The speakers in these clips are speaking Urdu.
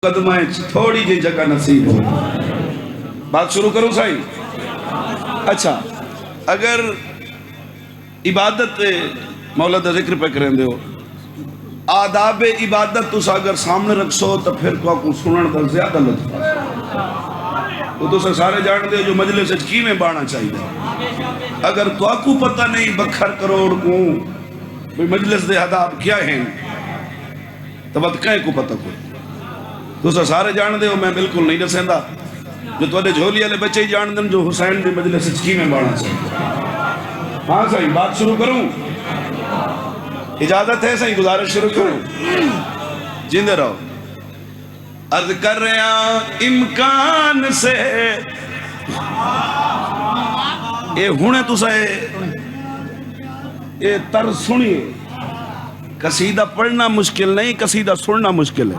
قدمائیں تھوڑی جی جگہ نصیب ہو. بات شروع کروں سائی. اچھا اگر عبادت مولا دا ذکر پہ کریں دے ہو آداب عبادت تو اگر سامنے رکھو تو پھر تو آپ کو سنن دا زیادہ لطف تو سارے جان دے جو مجلس کی میں بانا چاہیے. اگر تو آپ کو پتہ نہیں بکھر کروڑ کو مجلس دے آداب کیا ہیں تو بات کہیں کو پتہ کوئی تو سارے جان دے ہو. میں بالکل نہیں دسیں دا جو تھوڑے جھولی والے بچے ہی جان دیں جو حسین دی مجلس کی میں بانا چاہیے. ہاں صحیح بات شروع کروں اجازت ہے صحیح گزارش شروع کروں جیندے رہو. عرض کر رہے ہیں امکان سے اے ہونے تو سے اے تر سنیے. قصیدہ پڑھنا مشکل نہیں قصیدہ سننا مشکل ہے.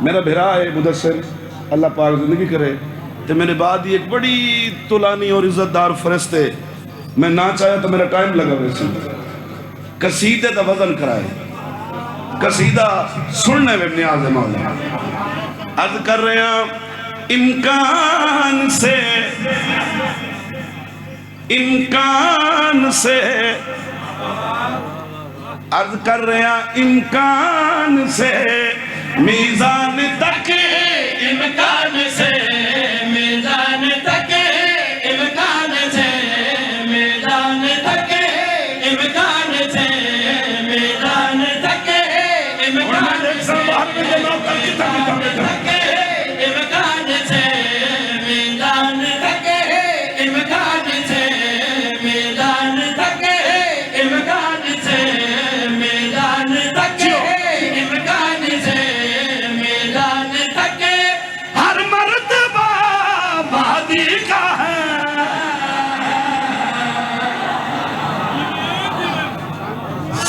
میرا بھرا ہے مدثر اللہ پاک زندگی کرے تو میرے بعد ایک بڑی طولانی اور عزت دار فرشتے میں نہ چاہیا تو میرا ٹائم لگا ویسے قصیدے دا وزن کرائے قصیدہ سننے میں نیاز ہے مولا. عرض کر رہے ہیں امکان سے عرض کر رہے ہیں امکان سے میزان تک امکان سے میدان تک امکان سے میدان تک امکان سے میدان تک امکان سے امکان سے میدان تک امکان سے میدان تک امکان سے میدان تک امکان سے میدان تک ہر مرتبہ مہدی کا ہے.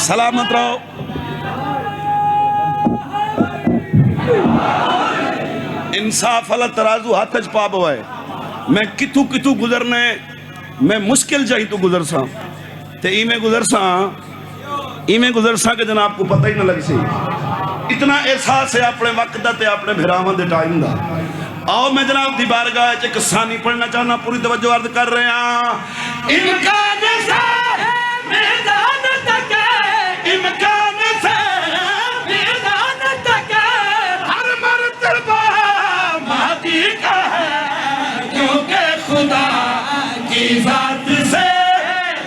سلامت رہو. انصاف اللہ ترازو ہاتھ پا بوائے. میں کتو گزرنے میں مشکل چاہی تو گزر ساں تے میں گزر ساں کہ جناب کو پتہ ہی نہ لگ سی. اتنا احساس ہے اپنے وقت دا تے اپنے بھراواں دے ٹائم دا. آؤ میں جناب دی بارگاہ ایک ثانی پڑھنا چاہنا پوری توجہ عرض کر رہے ہیں. امکان سے میدان تک امکان سے میدان تک ہر مرتبہ مہدی کا ہے کیونکہ خدا کی ذات سے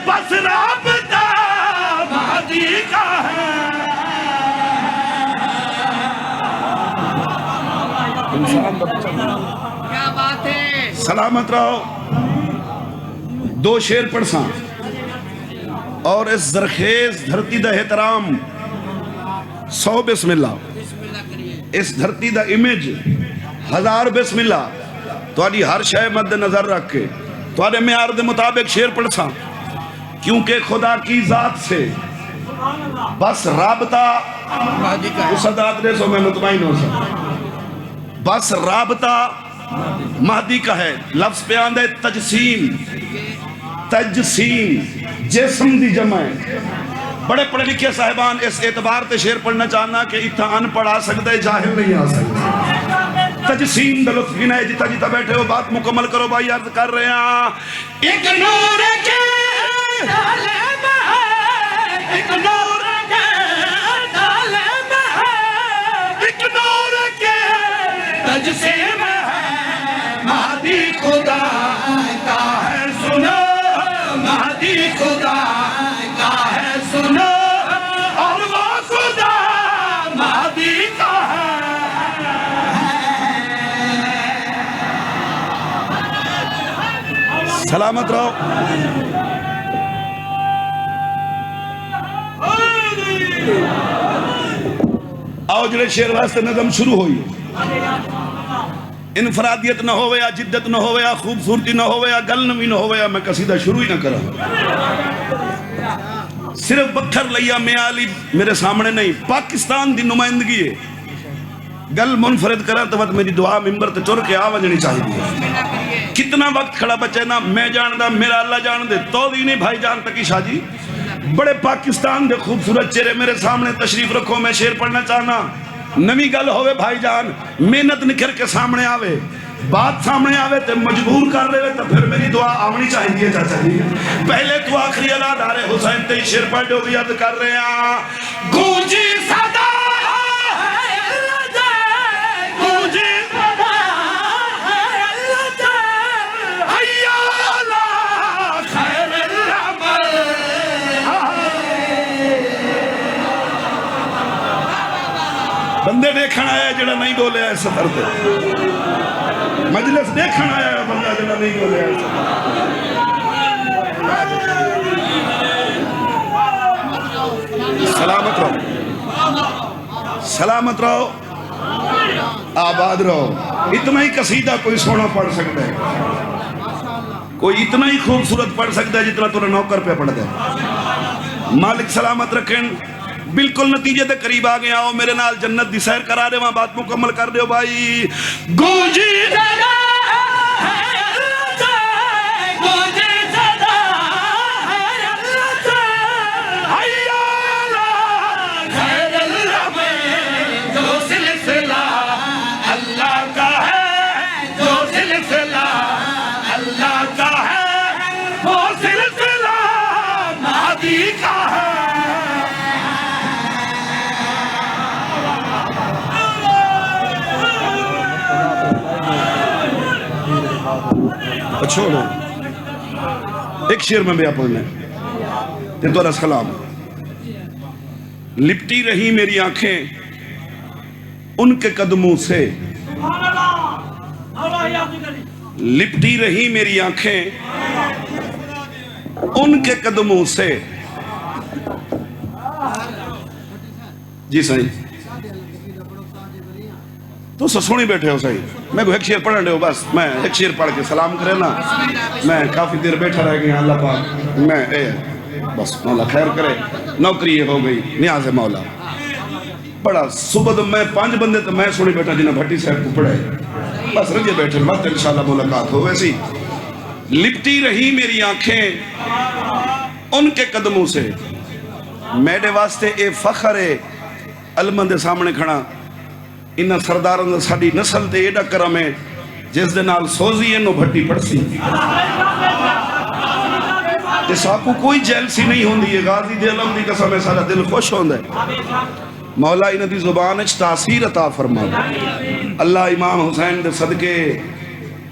بس رابطہ مہدی کا ہے. کیا بات ہے. سلامت رہو. دو شعر پڑھ ساں اور اس زرخیز دھرتی دا احترام 100 بسم اللہ اس دھرتی دا امیج 1000 بسم اللہ تھوڑی ہر شے مد نظر رکھ کے تھوڑے معیار دے مطابق شعر پڑھ ساں. کیونکہ خدا کی ذات سے بس رابطہ اس عداد دے سو میں مطمئن ہو سا بس رابطہ مہدی کا ہے. لفظ پہ آندھے تجسیم جسم دی جمع ہے. بڑے پڑھے لکھے صاحبان اس اعتبار تے شعر پڑھنا چاہنا کہ اتھا ان پڑھ آ سکتا ہے جاہل نہیں آ سکتا. تجسیم دا لطف بھی نہیں جتا جتا بیٹھے ہو بات مکمل کرو بھائی. عرض کر رہے ہیں ایک نور کے ڈالے میں ہے ایک نور کے ڈالے میں ہے ایک نور کے تجسیم ہے مہدی خدا کا ہے سنو مہدی خدا کا ہے سنو اور وہ خدا مہدی کا ہے. سلامت رہو. آؤ جڑے شعر واسطے نظم شروع ہوئی. انفرادیت نہ ہوئے یا جدت نہ ہوئے یا خوبصورتی نہ ہوئے یا گل نوی نہ ہوئے یا میں قصیدہ شروع ہی نہ کرا. صرف بکھر لیا میں علی میرے سامنے نہیں پاکستان دی نمائندگی ہے. گل منفرد کرا تو میری دعا ممبر تے چور کے آوانجنی چاہیے. کتنا وقت کھڑا بچے نا میں جان دا میرا اللہ جان دے تو نہیں بھائی جان تکی شاہ جی بڑے پاکستان دے خوبصورت چہرے میرے سامنے تشریف رکھو. میں شعر پڑھنا چاہنا نوی گل ہوئے بھائی جان محنت نکھر کے سامنے آوے بات سامنے آوے تے مجبور کر رہے تو پھر میری دعا آمنی چاہیے چاچا جی پہلے تو آخری اللہ دار حسین تے شیر پڑھ جو بھی یاد کر رہے ہیں گونجی صدا ہے اللہ جائے گونجی صدا ہے اللہ جائے حیا اللہ خیر العمل بندے دیکھنا ہے جڑا نہیں بولے ہے سفر تے مجلس دیکھنا ہے بندہ جڑا نہیں بولے ہے سلامت رہو سلامت رہو آباد رہو اتنا ہی قصیدہ کوئی سونا پڑھ سکتا ہے کوئی اتنا ہی خوبصورت پڑھ سکتا ہے جتنا تو نوکر پہ پڑھ دے مالک سلامت رکھیں بالکل نتیجے دے قریب آگے آؤ میرے نال جنت دی سیر کرا دے وہاں بات مکمل کر دے بھائی گونجی صدا ہے اللہ جائے گونجی صدا ہے اللہ جائے حیا اللہ خیر العمل جو سلسلہ اللہ کا ہے جو سلسلہ اللہ کا ہے وہ سلسلہ مہدی کا ہے چھوڑو ایک شعر میں بھی آپ پڑھنا ہے تے تو سلام لپٹی رہی میری آنکھیں ان کے قدموں سے لپٹی رہی میری آنکھیں ان کے قدموں سے جی صحیح تو سنی بیٹھے ہو صحیح میں ایک شعر پڑھنے ہو بس میں ایک شعر پڑھ کے سلام کرے نا میں کافی دیر بیٹھا رہ گیا اللہ پاک میں بس مولا خیر کرے نوکری ہو گئی نیاز مولا بڑا صبح میں 5 بندے تو میں سنی بیٹھا جنہیں بھٹی صاحب کو پڑھے بس رجے بیٹھے بات انشاءاللہ ملاقات ہو ویسی لپٹی رہی میری آنکھیں ان کے قدموں سے میرے واسطے اے فخر ہے علمہ دے سامنے کھڑا انہاں سرداروں دا ساڑی نسل تے ایڈا کرم ہے جس دے نال سوزی ہے نو بھٹی پڑسی اس آپ کو کوئی جیلسی نہیں ہوندی ہے غازی دے علم دی قسم ہے سارا دل خوش ہوندہ ہے مولا انہاں دی زبان اچھ تاثیر عطا فرما اللہ امام حسین دے صدقے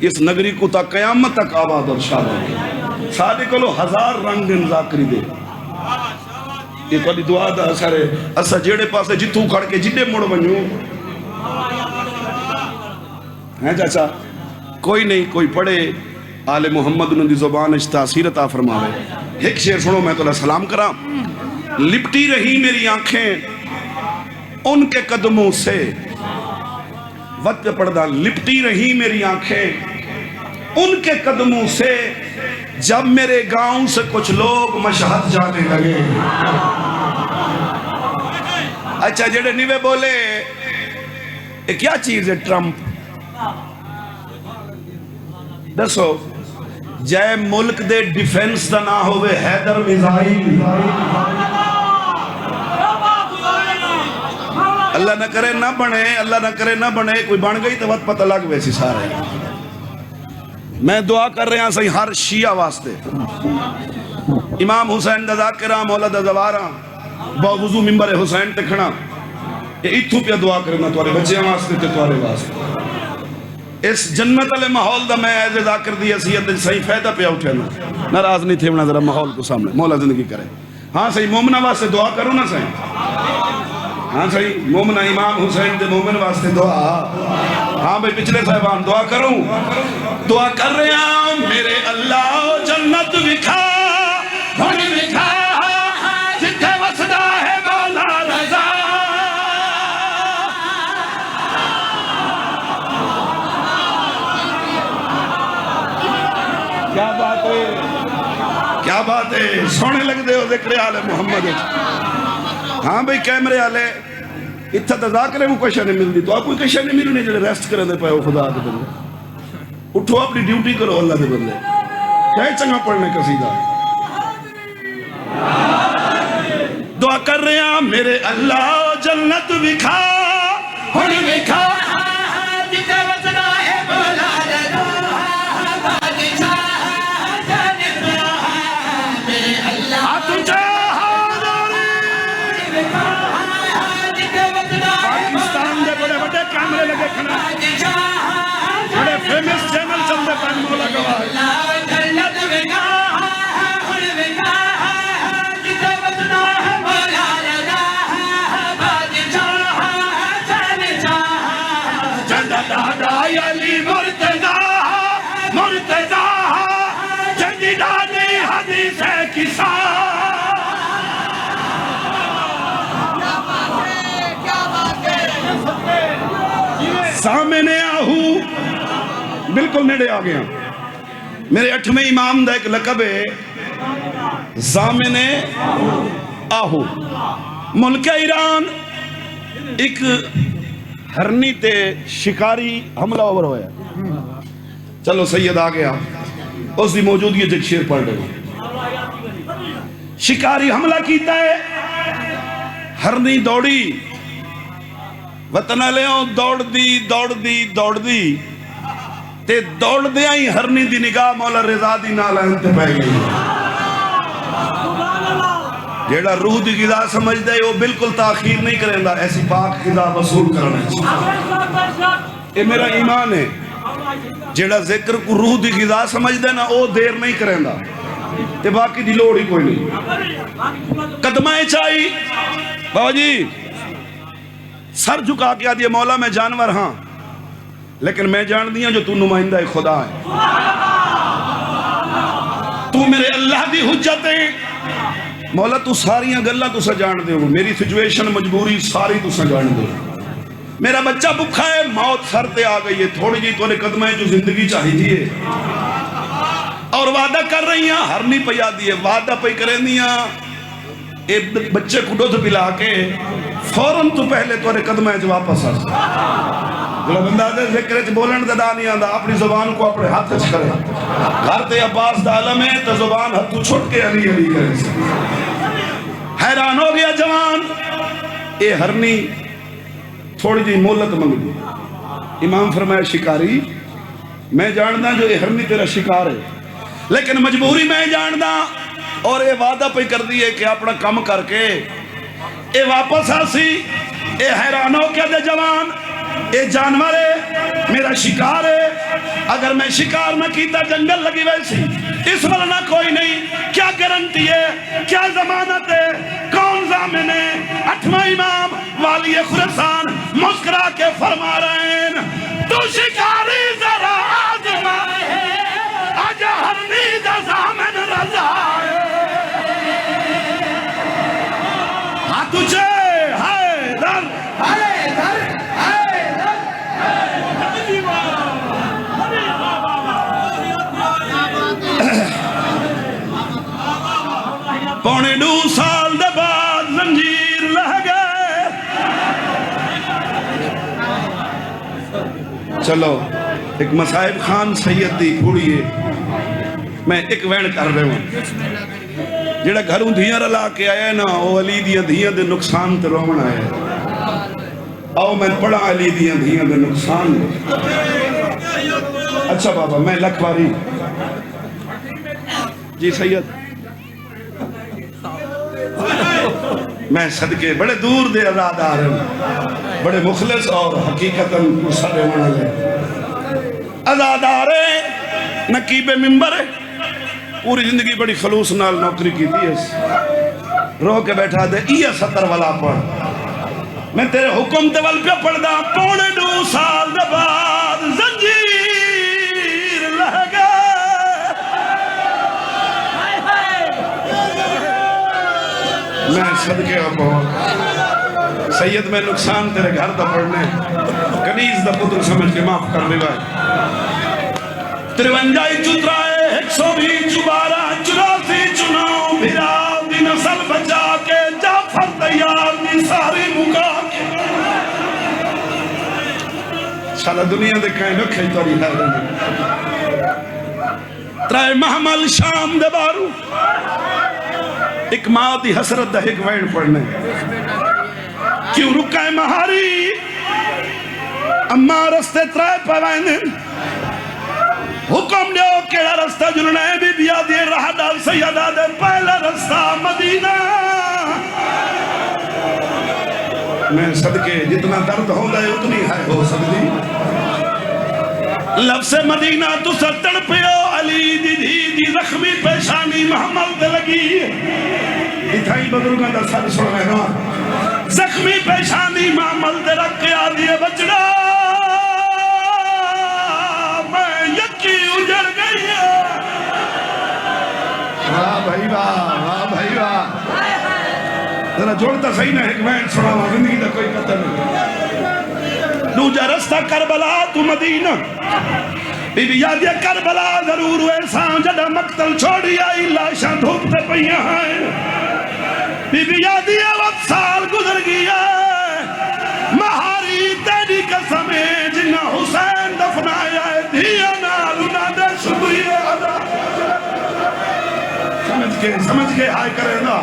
اس نگری کو تا قیامت تک آباد اور شاد ہے سادے کو لو 1000 رنگ دن ذاکری دے یہ تو دعا دا سارے اسا جیڑے پاسے جتو کھڑ کے جڑے مڑ بنیوں ہیں چاچا کوئی نہیں کوئی پڑھے آل محمد انہوں دی زبان اچھ تاثیر عطا فرماوے ایک شعر سنو میں تو اللہ سلام کرا لپٹی رہی میری آنکھیں ان کے قدموں سے وقت پہ پڑھدا لپٹی رہی میری آنکھیں ان کے قدموں سے جب میرے گاؤں سے کچھ لوگ مشہد جانے لگے اچھا جڑے نیوے بولے یہ کیا چیز ہے ٹرمپ دسو جائے ملک دے ڈیفنس دا نہ ہوئے حیدر میزائل اللہ نہ کرے نہ بنے اللہ نہ کرے نہ بنے کوئی بن گئی تو وقت پتہ لگ ویسی سارے میں دعا کر رہے ہیں صحیح ہر شیعہ واسطے امام حسین دا ذاکرہ مولا دا زوارہ باوضو ممبر حسین ٹکھنا یہ اتھو پہ دعا کرنا توارے بچے واسطے تے توارے واسطے اس جنت علیہ ماحول دا میں ایز ذاکر دی حیثیت صحیح فائدہ پہ اٹھنا ناراض نہیں تھے ورنہ ذرا ماحول کو سامنے مولا زندگی کرے ہاں صحیح مومنہ واسطے دعا کرو نا صحیح ہاں صحیح مومنہ امام حسین دے مومن واسطے دعا ہاں بھئی پچھلے صاحبان دعا کروں دعا کر رہے ہیں میرے اللہ جنت وکھا بھنی وکھا جتھے وسدا ہے مولا رضا کیا بات ہے کیا بات ہے سونے لگ دے ہو ذکر آل محمد ہاں بھئی کیمرے آلے اتھا تذاکرے کو کوئی شاہ نہیں مل دی تو آپ کوئی شاہ نہیں ملنے جڑے ریسٹ کرنے دے پائے ہو خدا دے بندے اٹھو اپنی ڈیوٹی کرو اللہ دے بندے کہیں چنگا پڑھنے کا سیدھا دعا کر رہے ہیں میرے اللہ جنت وکھا ہن وکھا جتے وسدا ہے مولا دا بادشاہ جاندا میرے اللہ تو پاکستان دے بڑے بڑے کیمرے لگے کھڑے بڑے فیمس چینل چلتے پہ مولا گواہ علی مرتضی مرتضی جدیدانی حدیث کسا سامنے آہو بالکل نیڑے آ گیا میرے 8ویں امام دا ایک لقب ہے سامنے آہو ملک ایران ایک ہرنی تے شکاری حملہ آور ہویا چلو سید آ گیا اس دی موجودگی ایک شیر پڑھ رہے شکاری حملہ کیتا ہے ہرنی دوڑی وطن لیوں دوڑ دی تے دوڑ دیا ہی ہرنی دی نگاہ مولا رضا دی نالائن تے پہ گئی جیڑا روح دی غذا سمجھ دے وہ بالکل تاخیر نہیں کریں دا ایسی پاک غذا وصول کرنا چاہیے یہ میرا ایمان ہے جیڑا ذکر کو روح دی غذا سمجھ دے نا وہ دیر نہیں کریں دا تے باقی دی لوڑ ہی کوئی نہیں قدمائیں چاہی بابا جی سر جھکا کے آدھی مولا میں جانور ہاں لیکن میں جان دیا جو تو نمائندہ خدا ہے تو میرے اللہ دی حجت ہے مولا تو ساریاں گلہ تو سا جان دے ہو میری سچویشن مجبوری ساری تو سا جان دے میرا بچہ بکھا ہے موت سر تے آ گئی ہے تھوڑی جی تو نے قدمیں جو زندگی چاہی دیئے اور وعدہ کر رہی ہیں ہر نہیں پیا دیئے وعدہ پہ کریں دیاں ایک بچے کو دودھ پلا کے فوراں تو پہلے تو نے قدمیں جو واپس آ جلو بندہ دے ذکر چ بولن دا نہیں آندا اپنی زبان کو اپنے ہاتھ چ کرے گھر تے عباس دا عالم ہے تو زبان ہاتھ چھوٹ کے علی علی کرے حیران ہو گیا جوان اے ہرنی تھوڑی جی مولت منگ دی امام فرمایا شکاری میں جاندا جو اے ہرنی تیرا شکار ہے لیکن مجبوری میں جاندا اور اے وعدہ پہ کر دیئے کہ اپنا کم کر کے اے واپس آسی اے حیران ہو کیا دے جوان اے جانور ہے میرا شکار ہے اگر میں شکار نہ کیتا جنگل لگی ویسی اس والا نہ کوئی نہیں کیا گارنٹی ہے کیا ضمانت ہے کون ضامن ہے 8واں امام والی خراسان مسکرا کے فرما رہے ہیں تو شکاری ذرا آزمائے ہے آج ہرنی دا ضامن رضا ہے ہاں تجھے پونے 2 سال دے بعد زنجیر لہ گئے چلو ایک مصائب خان سید دی پھوڑی ہے میں ایک وین کر رہے ہوں جیڑا گھروں دھیاں رلا کے آیا ہے نا وہ علی دیاں دھیاں دے نقصان تے رومن آیا ہے آؤ میں پڑھا علی دیاں دھیاں دے نقصان دے اچھا بابا میں لکھواری جی سید میں صدقے بڑے دور دے آزاد آ رہے ہوں بڑے مخلص اور حقیقتاً مسئلے ہونے لے آزاد آ رہے نقیب ممبر ہے پوری زندگی بڑی خلوص نال نوکری کی تھی رو کے بیٹھا دے یہ 70 والا پڑھ میں تیرے حکم تے ول پہ پڑھ دا پونے 2 سال دے بعد زنجیر لہ گئے میں صدقے ہو سید میں نقصان تیرے گھر دا پڑھنے کنیز دا پتر سمجھ کے معاف کر لے گئے 53 چترائے 120 12 84 چناؤ بھرا دی نسل بچا کے جعفر تیار دی ساری مکا کے سارا دنیا دے کہیں رکھے توری ہے ترائے محمل شام دے بارو ایک ماں دی حسرت دا ایک وین پڑھنے کیوں رکائے مہاری اما رستے ترائے پوائنے حکم دیو کیڑا رستہ جننے بی بیا دی راہ ڈال سیدہ دے پہلا رستہ مدینہ میں صدقے جتنا درد ہو گئے اتنی ہے ہو سکتی لفظ مدینہ تو ستڑ پیو علی دی دی دی زخمی پیشانی محمد دے لگی اتھائی بدرگاں دا سر سنے نا زخمی پیشانی محمد دے رکھیا دیے بچڑا میں یکی اجڑ گئی واہ بھائی واہ بھائی واہ ذرا جوڑتا صحیح نہ ایک وین سنا ہوا زندگی دا کوئی پتہ نہیں دوجہ رستہ کربلا تو مدینہ بی بی یادی کربلا ضرور ہوئے سان جڑا مقتل چھوڑی آئی لاشاں دھوپتے پہیاں ہیں بی بی یادی وقت سال گزر گیا مہاری تیری قسمیں جنہ حسین دفنایا ہے دھیا نالونا دے شکریہ ادا سمجھ کے ہائے کرے نا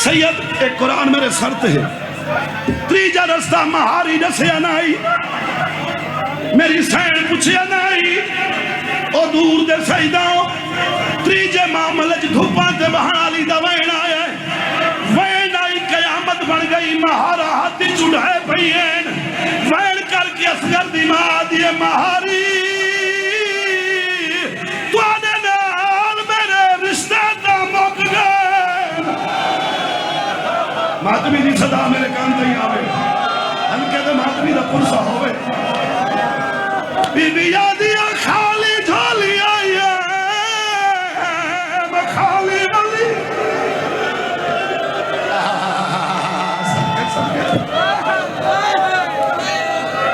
سید ایک قرآن میرے سرت ہے تریجہ رستہ مہاری نسیا نائی میری سین پوچھیا نائی او دور دے سیداؤں تریجہ معاملج دھوپاں تے بہالی دا وین آیا ہے وین آئی قیامت بن گئی مہارا ہاتھی چڑھائے پہین وین کر کے اسگر دی ماں دیے مہاری تو آنے نال میرے رشتہ دا موک گئے ماتمی دی صدا میرے کان تے آوے ہلکے دے ماتمی دا پرسا ہوئے بی بی یادی خالی جھولی آئی ہے میں خالی بلی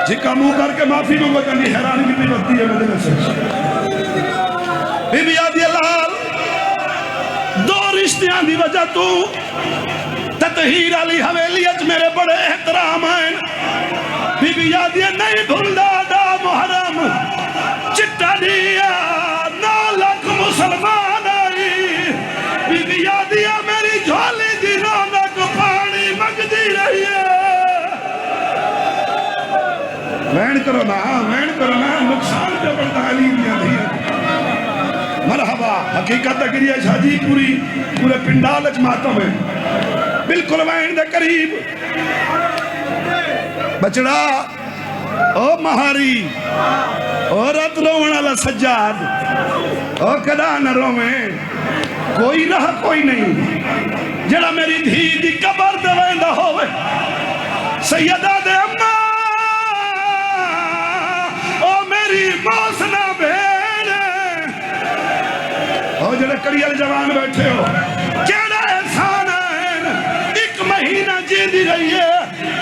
جھکا منہ کر کے معافی میں گنی حیرانی بھی بنتی ہے مدینہ سے بی بی یادی لال دو رشتیاں دی وجہ تو تطہیر علی حویلیت میرے بڑے احترام ہیں بی بی یادی نہیں بھولدا دا محرم چٹا دیا 9 لاکھ مسلمان آئی بی بی یادی میری جھولی دی رونق پانی مگدی رہی ہے وین کرو نا نقصان پہ بڑھتا علی دیا دیا مرحبا حقیقت گریہ شاہ جی پورے پنڈالج ماتم ہے بالکل وین دے قریب بچڑا او مہاری او رت رومن والا سجاد او کدا نہ رومیں کوئی رہا کوئی نہیں جڑا میری دھی دی قبر دے ویندا ہوئے سیدہ دے اماں او میری موسنا بھین او جڑے کڑیل جوان بیٹھے ہو کیڑا احسان ہے 1 مہینہ جی دی رہی ہے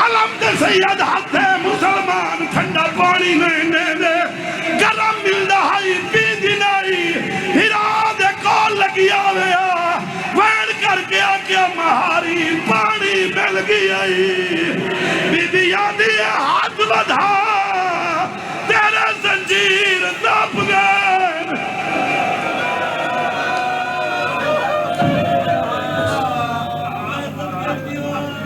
علم دے سید حد ہے مسلمان ٹھنڈا پانی نہیں دے دے گرم ملدہ ہائی پی دی نہیں ہرا دے کول لگی آویا وین کر کے آکیا مہاری پانی مل گئی آئی بی بی یادی ہے